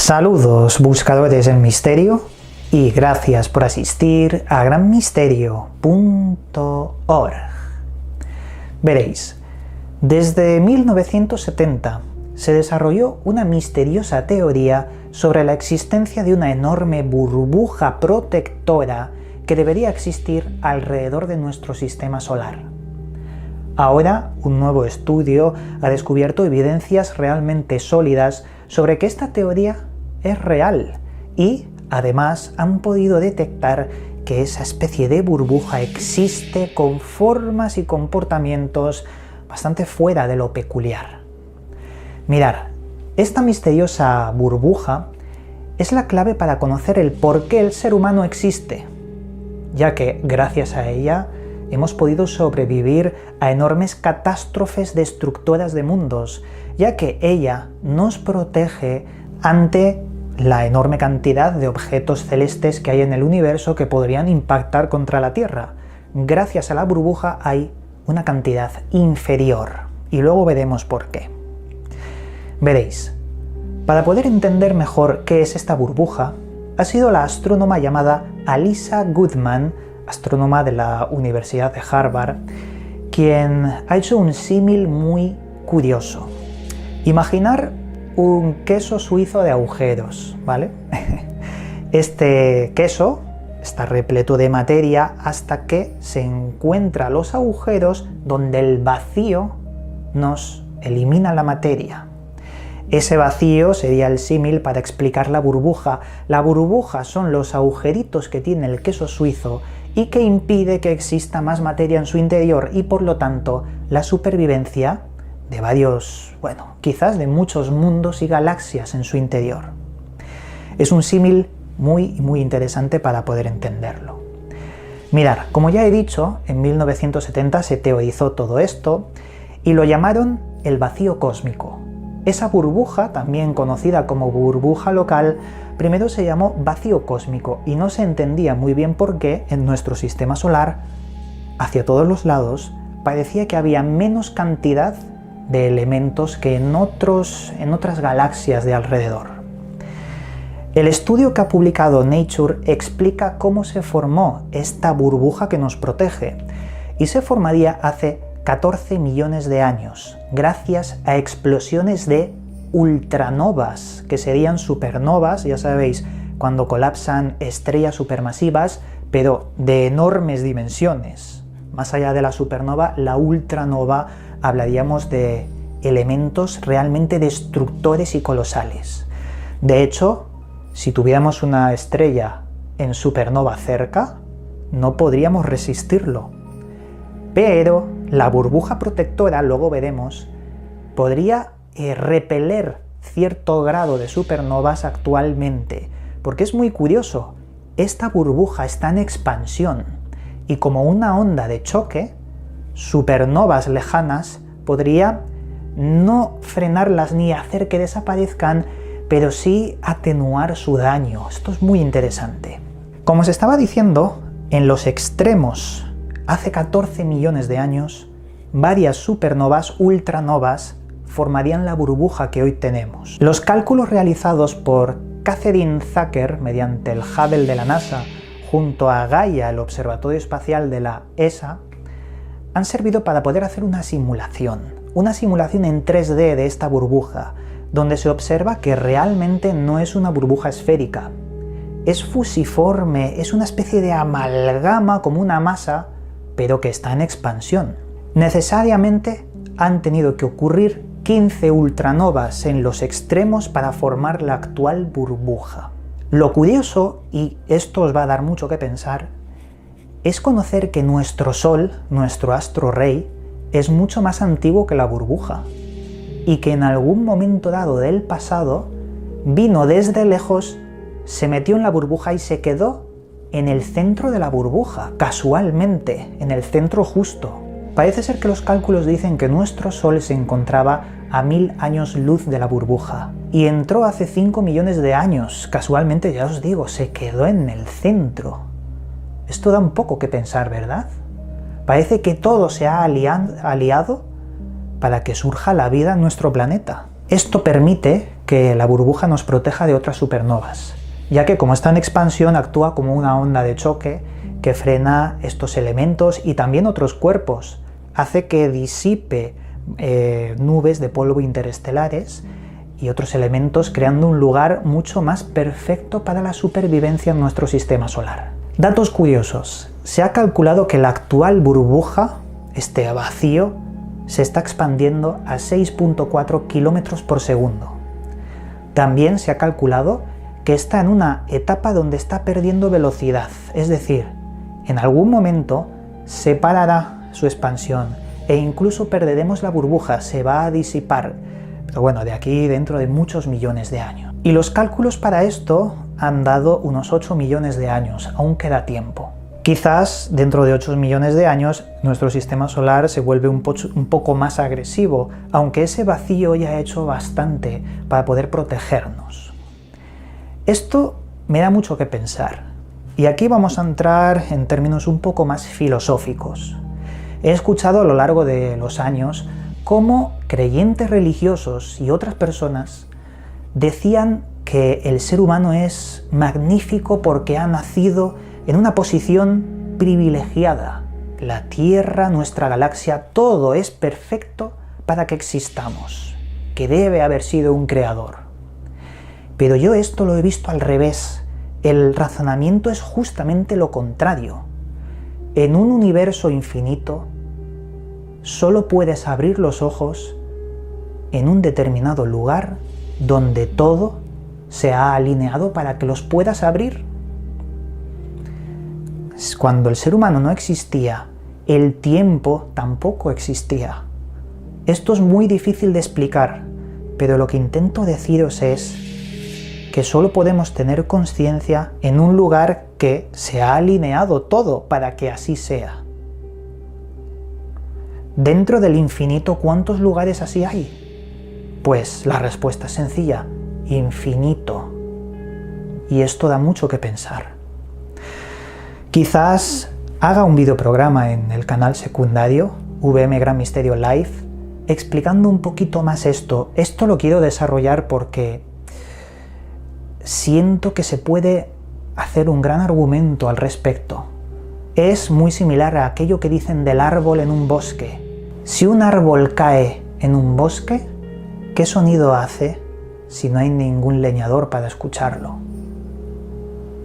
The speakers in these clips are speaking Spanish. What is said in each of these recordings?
Saludos buscadores del misterio y gracias por asistir a granmisterio.org. Veréis, desde 1970 se desarrolló una misteriosa teoría sobre la existencia de una enorme burbuja protectora que debería existir alrededor de nuestro sistema solar. Ahora, un nuevo estudio ha descubierto evidencias realmente sólidas sobre que esta teoría es real y, además, han podido detectar que esa especie de burbuja existe con formas y comportamientos bastante fuera de lo peculiar. Mirad, esta misteriosa burbuja es la clave para conocer el por qué el ser humano existe, ya que, gracias a ella, hemos podido sobrevivir a enormes catástrofes destructoras de mundos, ya que ella nos protege ante la enorme cantidad de objetos celestes que hay en el universo que podrían impactar contra la Tierra. Gracias a la burbuja hay una cantidad inferior, y luego veremos por qué. Veréis, para poder entender mejor qué es esta burbuja, ha sido la astrónoma llamada Alisa Goodman, astrónoma de la Universidad de Harvard, quien ha hecho un símil muy curioso. Imaginar un queso suizo de agujeros, ¿vale? Este queso está repleto de materia hasta que se encuentra los agujeros donde el vacío nos elimina la materia. Ese vacío sería el símil para explicar la burbuja. La burbuja son los agujeritos que tiene el queso suizo y que impide que exista más materia en su interior y, por lo tanto, la supervivencia de varios, quizás de muchos mundos y galaxias en su interior. Es un símil muy interesante para poder entenderlo. Mirad, como ya he dicho, en 1970 se teorizó todo esto y lo llamaron el vacío cósmico. Esa burbuja, también conocida como burbuja local, primero se llamó vacío cósmico y no se entendía muy bien por qué en nuestro sistema solar, hacia todos los lados, parecía que había menos cantidad de elementos que en otras galaxias de alrededor. El estudio que ha publicado Nature explica cómo se formó esta burbuja que nos protege, y se formaría hace 14 millones de años, gracias a explosiones de ultranovas, que serían supernovas, ya sabéis, cuando colapsan estrellas supermasivas, pero de enormes dimensiones. Más allá de la supernova, la ultranova, hablaríamos de elementos realmente destructores y colosales. De hecho, si tuviéramos una estrella en supernova cerca, no podríamos resistirlo. Pero la burbuja protectora, luego veremos, podría repeler cierto grado de supernovas actualmente, porque es muy curioso, esta burbuja está en expansión, y como una onda de choque, supernovas lejanas podría no frenarlas ni hacer que desaparezcan, pero sí atenuar su daño. Esto es muy interesante. Como os estaba diciendo, en los extremos, hace 14 millones de años, varias supernovas, ultranovas, formarían la burbuja que hoy tenemos. Los cálculos realizados por Catherine Zucker mediante el Hubble de la NASA junto a Gaia, el observatorio espacial de la ESA, han servido para poder hacer una simulación en 3D de esta burbuja, donde se observa que realmente no es una burbuja esférica, es fusiforme, es una especie de amalgama como una masa, pero que está en expansión. Necesariamente han tenido que ocurrir 15 ultranovas en los extremos para formar la actual burbuja. Lo curioso, y esto os va a dar mucho que pensar, es conocer que nuestro Sol, nuestro astro rey, es mucho más antiguo que la burbuja, y que en algún momento dado del pasado vino desde lejos, se metió en la burbuja y se quedó en el centro de la burbuja, casualmente, en el centro justo. Parece ser que los cálculos dicen que nuestro Sol se encontraba a 1000 años luz de la burbuja, y entró hace 5 millones de años, casualmente, ya os digo, se quedó en el centro. Esto da un poco que pensar, ¿verdad? Parece que todo se ha aliado para que surja la vida en nuestro planeta. Esto permite que la burbuja nos proteja de otras supernovas, ya que como está en expansión actúa como una onda de choque que frena estos elementos y también otros cuerpos, hace que disipe nubes de polvo interestelares y otros elementos, creando un lugar mucho más perfecto para la supervivencia en nuestro sistema solar. Datos curiosos: se ha calculado que la actual burbuja, este vacío, se está expandiendo a 6,4 kilómetros por segundo. También se ha calculado que está en una etapa donde está perdiendo velocidad, es decir, en algún momento se parará su expansión e incluso perderemos la burbuja, se va a disipar, pero bueno, de aquí dentro de muchos millones de años. Y los cálculos para esto han dado unos 8 millones de años, aún queda tiempo. Quizás dentro de 8 millones de años nuestro sistema solar se vuelve un poco más agresivo, aunque ese vacío ya ha hecho bastante para poder protegernos. Esto me da mucho que pensar, y aquí vamos a entrar en términos un poco más filosóficos. He escuchado a lo largo de los años cómo creyentes religiosos y otras personas decían que el ser humano es magnífico porque ha nacido en una posición privilegiada. La Tierra, nuestra galaxia, todo es perfecto para que existamos, que debe haber sido un creador. Pero yo esto lo he visto al revés. El razonamiento es justamente lo contrario. En un universo infinito, solo puedes abrir los ojos en un determinado lugar donde todo se ha alineado para que los puedas abrir. Cuando el ser humano no existía, el tiempo tampoco existía. Esto es muy difícil de explicar, pero lo que intento deciros es que solo podemos tener conciencia en un lugar que se ha alineado todo para que así sea. Dentro del infinito, ¿cuántos lugares así hay? Pues la respuesta es sencilla: infinito. Y esto da mucho que pensar. Quizás haga un videoprograma en el canal secundario, VM Gran Misterio Live, explicando un poquito más esto. Esto lo quiero desarrollar porque siento que se puede hacer un gran argumento al respecto. Es muy similar a aquello que dicen del árbol en un bosque. Si un árbol cae en un bosque, ¿qué sonido hace si no hay ningún leñador para escucharlo?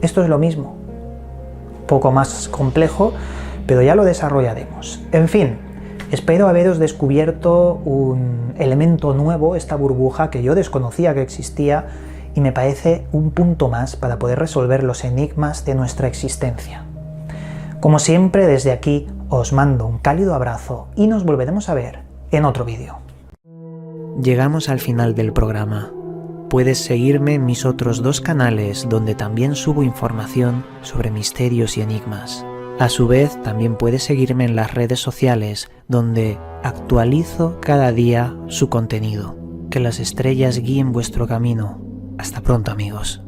Esto es lo mismo. Poco más complejo, pero ya lo desarrollaremos. En fin, espero haberos descubierto un elemento nuevo, esta burbuja que yo desconocía que existía, y me parece un punto más para poder resolver los enigmas de nuestra existencia. Como siempre, desde aquí os mando un cálido abrazo y nos volveremos a ver en otro vídeo. Llegamos al final del programa. Puedes seguirme en mis otros 2 canales donde también subo información sobre misterios y enigmas. A su vez, también puedes seguirme en las redes sociales donde actualizo cada día su contenido. Que las estrellas guíen vuestro camino. Hasta pronto, amigos.